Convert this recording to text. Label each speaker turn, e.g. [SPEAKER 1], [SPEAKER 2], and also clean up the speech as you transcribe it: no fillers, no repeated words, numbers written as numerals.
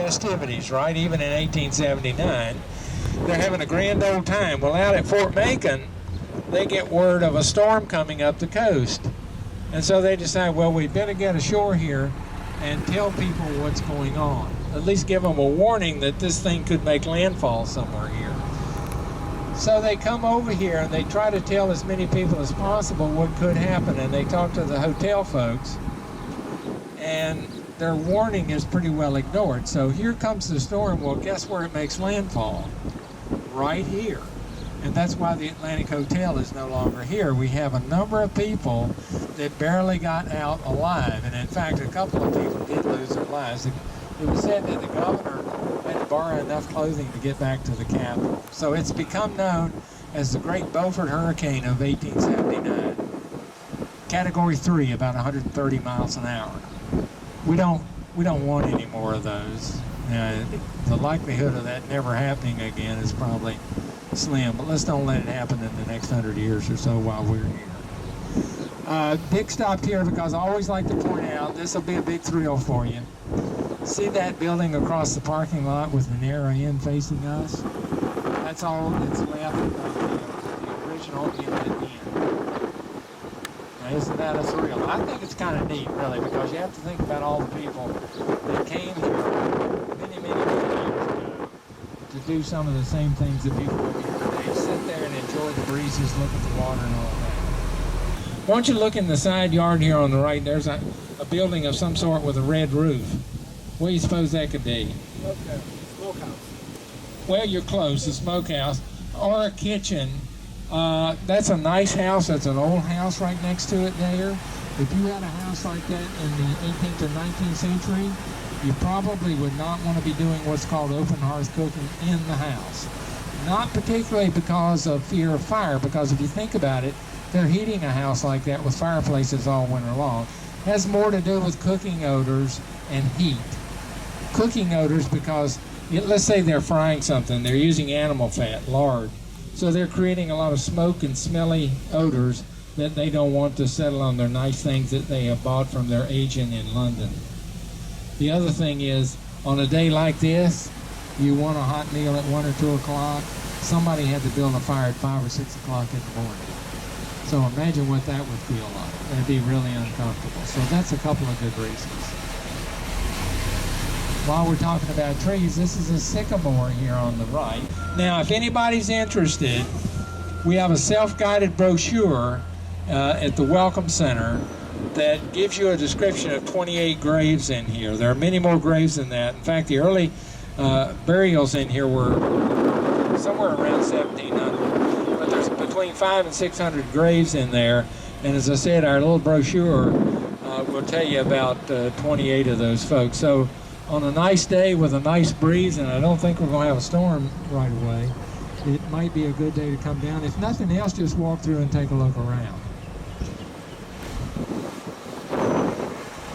[SPEAKER 1] festivities, right? Even in 1879, they're having a grand old time. Well, out at Fort Macon, they get word of a storm coming up the coast. And so they decide, well, we better get ashore here and tell people what's going on. At least give them a warning that this thing could make landfall somewhere here. So they come over here and they try to tell as many people as possible what could happen, and they talk to the hotel folks, and their warning is pretty well ignored. So here comes the storm. Well, guess where it makes landfall? Right here. And that's why the Atlantic Hotel is no longer here. We have a number of people that barely got out alive, and in fact a couple of people did lose their lives. It was said that the governor had to borrow enough clothing to get back to the Capitol. So it's become known as the Great Beaufort Hurricane of 1879. Category 3, about 130 miles an hour. We don't want any more of those. The likelihood of that never happening again is probably slim, but let's don't let it happen in the next 100 years or so while we're here. Dick stopped here because I always like to point out, this will be a big thrill for you. See that building across the parking lot with the narrow end facing us? That's all that's left of the original inlet end. Now, isn't that a thrill? I think it's kind of neat, really, because you have to think about all the people that came here many years ago to do some of the same things that people do here today. Sit there and enjoy the breezes, look at the water and all that. Why don't you look in the side yard here on the right? There's a building of some sort with a red roof. What do you suppose that could be?
[SPEAKER 2] Smokehouse.
[SPEAKER 1] Well, you're close, a smokehouse or a kitchen. That's a nice house. That's an old house right next to it there. If you had a house like that in the 18th or 19th century, you probably would not want to be doing what's called open hearth cooking in the house. Not particularly because of fear of fire, because if you think about it, they're heating a house like that with fireplaces all winter long. It has more to do with cooking odors and heat. Cooking odors because, let's say they're frying something, they're using animal fat, lard. So they're creating a lot of smoke and smelly odors that they don't want to settle on their nice things that they have bought from their agent in London. The other thing is, on a day like this, you want a hot meal at 1 or 2 o'clock, somebody had to build a fire at 5 or 6 o'clock in the morning. So imagine what that would feel like. It'd be really uncomfortable. So that's a couple of good reasons. While we're talking about trees, this is a sycamore here on the right. Now, if anybody's interested, we have a self-guided brochure at the Welcome Center that gives you a description of 28 graves in here. There are many more graves than that. In fact, the early burials in here were somewhere around 1700. But there's between 500 and 600 graves in there. And as I said, our little brochure will tell you about 28 of those folks. So on a nice day with a nice breeze, and I don't think we're going to have a storm right away, it might be a good day to come down. If nothing else, just walk through and take a look around.